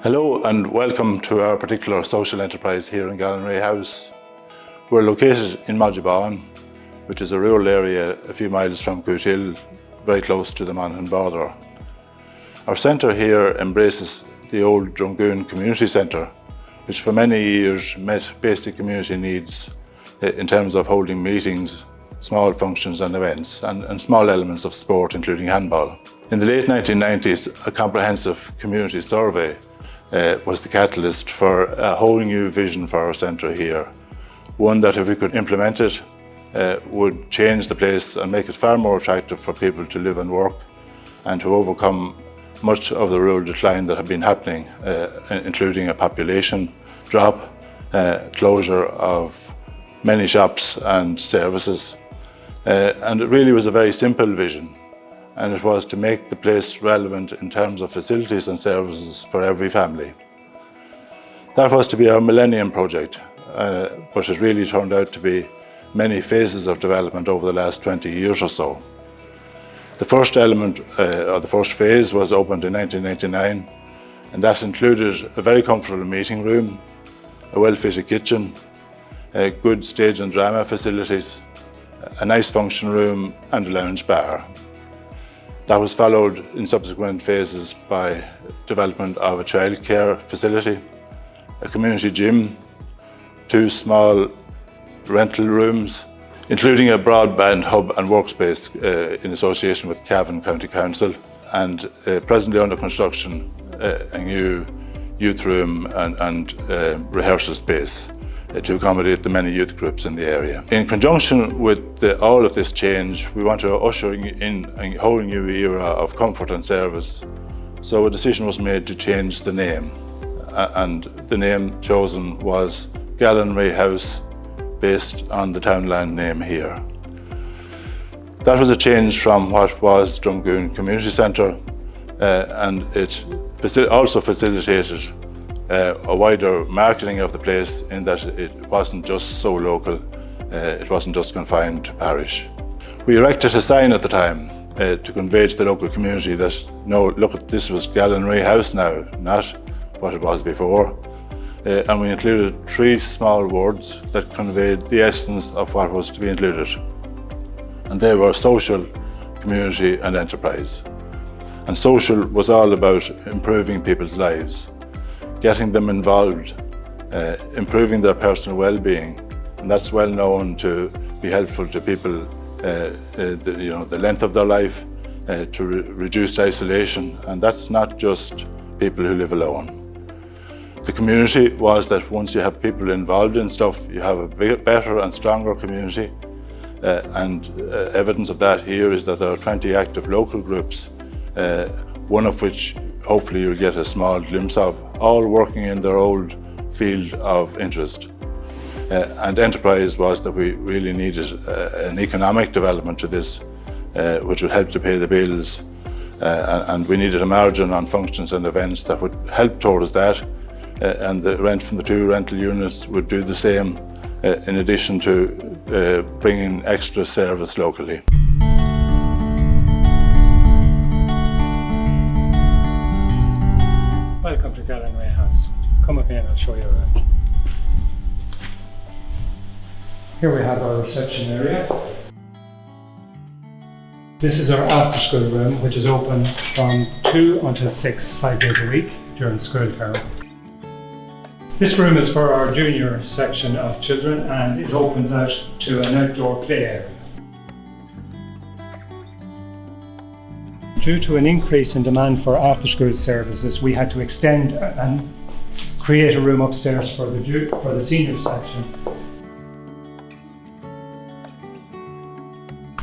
Hello and welcome to our particular social enterprise here in Gallonray House. We're located in Maudabawn, which is a rural area a few miles from Cootehill, very close to the Monaghan border. Our centre here embraces the old Drumgoon Community Centre, which for many years met basic community needs in terms of holding meetings, small functions and events, and small elements of sport, including handball. In the late 1990s, a comprehensive community survey was the catalyst for a whole new vision for our centre here. One that, if we could implement it, would change the place and make it far more attractive for people to live and work, and to overcome much of the rural decline that had been happening, including a population drop, closure of many shops and services. And it really was a very simple vision, and it was to make the place relevant in terms of facilities and services for every family. That was to be our Millennium Project, but it really turned out to be many phases of development over the last 20 years or so. The first element, or the first phase, was opened in 1999, and that included a very comfortable meeting room, a well-fitted kitchen, good stage and drama facilities, a nice function room and a lounge bar. That was followed in subsequent phases by development of a childcare facility, a community gym, 2 small rental rooms, including a broadband hub and workspace in association with Cavan County Council, and presently under construction a new youth room and rehearsal space to accommodate the many youth groups in the area. In conjunction with all of this change, we want to usher in a whole new era of comfort and service. So a decision was made to change the name, and the name chosen was Gallonray House, based on the townland name here. That was a change from what was Drumgoon Community Centre, and it also facilitated a wider marketing of the place, in that it wasn't just so local, it wasn't just confined to parish. We erected a sign at the time to convey to the local community that, no, look, this was Gallonray House now, not what it was before. And we included 3 small words that conveyed the essence of what was to be included. And they were social, community and enterprise. And social was all about improving people's lives, getting them involved, improving their personal well-being, and that's well known to be helpful to people, the length of their life, to reduce isolation, and that's not just people who live alone. The community was that once you have people involved in stuff, you have a better and stronger community, and evidence of that here is that there are 20 active local groups, one of which hopefully you'll get a small glimpse of, all working in their old field of interest. And enterprise was that we really needed an economic development to this, which would help to pay the bills, and we needed a margin on functions and events that would help towards that, and the rent from the 2 rental units would do the same, in addition to bringing extra service locally. Welcome to Gallonray House. Come with me and I'll show you around. Here we have our reception area. This is our after school room, which is open from 2 until 6, 5 days a week during school term. This room is for our junior section of children, and it opens out to an outdoor play area. Due to an increase in demand for after-school services, we had to extend and create a room upstairs for the senior section.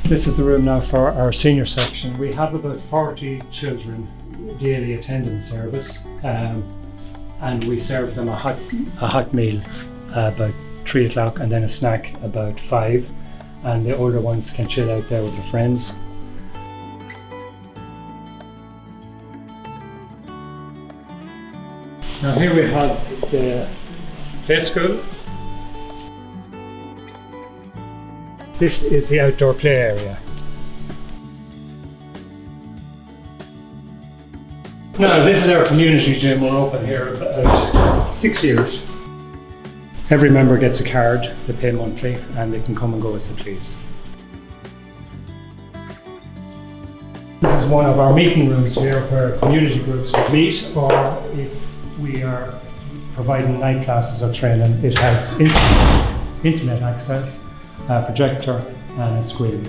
This is the room now for our senior section. We have about 40 children daily attending service, and we serve them a hot meal about 3 o'clock, and then a snack about 5, and the older ones can chill out there with their friends. Now here we have the play school. This is the outdoor play area. Now, this is our community gym. We're open here about 6 years. Every member gets a card, they pay monthly, and they can come and go as they please. This is one of our meeting rooms here where community groups would meet, or if we are providing night classes or training, it has internet access, a projector and a screen.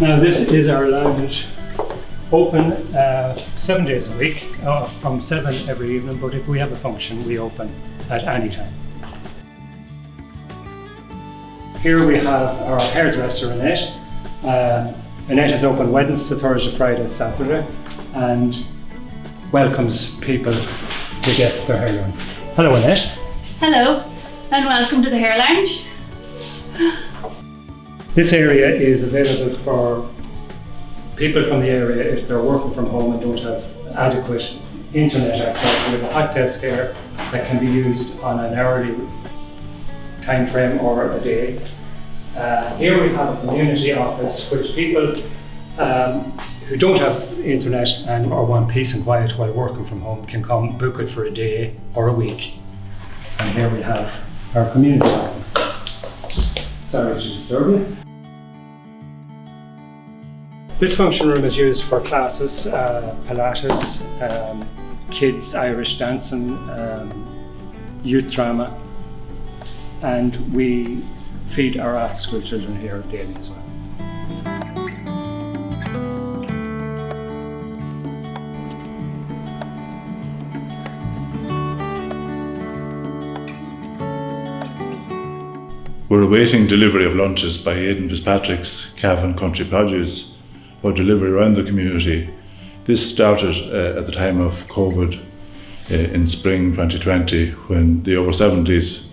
Now this is our lounge, open 7 days a week, from 7 every evening, but if we have a function, we open at any time. Here we have our hairdresser, Annette. Annette is open Wednesday, Thursday, Friday, Saturday, and welcomes people to get their hair done. Hello, Annette. Hello, and welcome to the Hair Lounge. This area is available for people from the area if they're working from home and don't have adequate internet access. We have a hot desk here that can be used on an hourly time frame or a day. Here we have a community office which people who don't have internet or want peace and quiet while working from home can come book it for a day or a week. And here we have our community office. Sorry to disturb you. This function room is used for classes, Pilates, kids Irish dancing, youth drama, and we feed our after-school children here daily as well. We're awaiting delivery of lunches by Aidan Fitzpatrick's Cavan Country Produce for delivery around the community. This started at the time of COVID in spring 2020, when the over 70s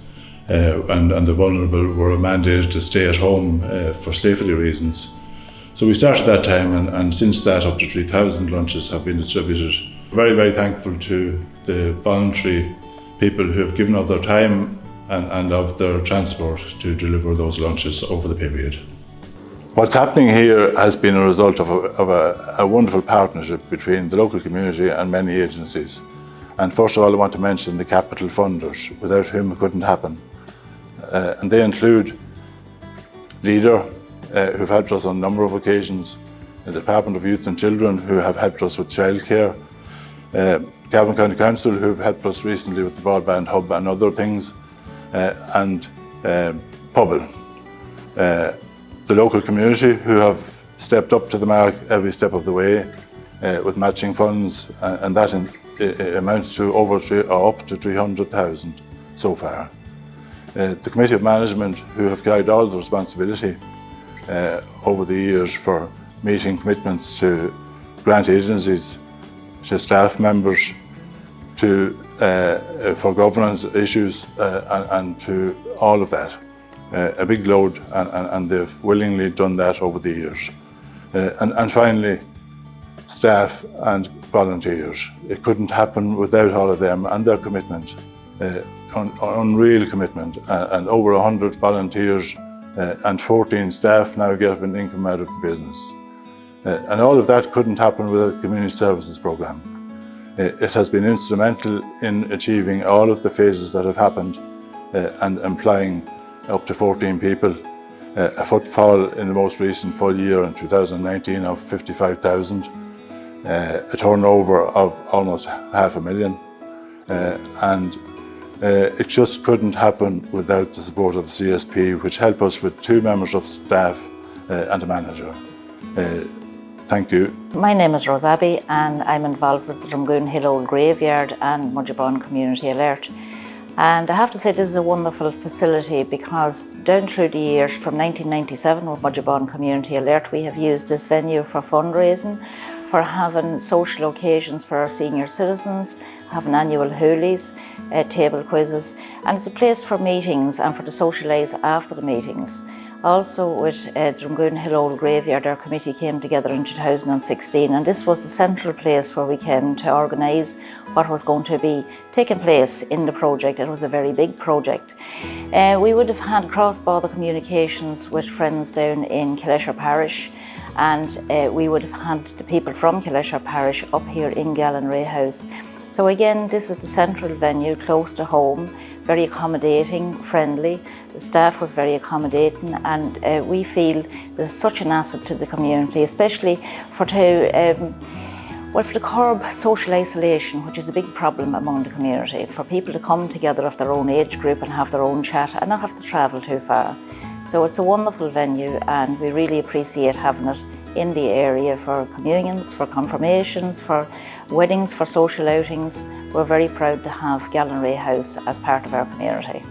and the vulnerable were mandated to stay at home for safety reasons. So we started that time, and since that up to 3,000 lunches have been distributed. Very, very thankful to the voluntary people who have given of their time and of their transport to deliver those lunches over the period. What's happening here has been a result of a wonderful partnership between the local community and many agencies. And first of all, I want to mention the capital funders, without whom it couldn't happen. And they include Leader, who've helped us on a number of occasions, the Department of Youth and Children, who have helped us with childcare, Cavan County Council, who've helped us recently with the broadband hub and other things, and Pobble. The local community, who have stepped up to the mark every step of the way with matching funds, and that amounts to up to 300,000 so far. The Committee of Management, who have carried all the responsibility over the years for meeting commitments to grant agencies, to staff members, for governance issues, and to all of that. A big load, and they've willingly done that over the years. And finally, staff and volunteers. It couldn't happen without all of them and their commitment, unreal commitment, and over 100 volunteers and 14 staff now get an income out of the business. And all of that couldn't happen without the Community Services Programme. It has been instrumental in achieving all of the phases that have happened and employing up to 14 people, a footfall in the most recent full year in 2019 of 55,000, a turnover of almost $500,000, and it just couldn't happen without the support of the CSP, which helped us with 2 members of staff and a manager. Thank you. My name is Rose Abbey, and I'm involved with the Drumgoon Hill Old Graveyard and Maudabawn Community Alert. And I have to say this is a wonderful facility, because down through the years from 1997 with Maudabawn Community Alert, we have used this venue for fundraising, for having social occasions for our senior citizens, having annual hoolies, table quizzes, and it's a place for meetings and for the socialise after the meetings. Also with Drumgoon Hill Old Graveyard, our committee came together in 2016, and this was the central place where we came to organise what was going to be taking place in the project. It was a very big project. We would have had cross-border communications with friends down in Killesher Parish, and we would have had the people from Killesher Parish up here in Gallonray House. So again, this is the central venue, close to home, very accommodating, friendly. The staff was very accommodating, and we feel there's such an asset to the community, especially for to curb social isolation, which is a big problem among the community, for people to come together of their own age group and have their own chat and not have to travel too far. So it's a wonderful venue, and we really appreciate having it in the area for communions, for confirmations, for weddings, for social outings. We're very proud to have Gallonray House as part of our community.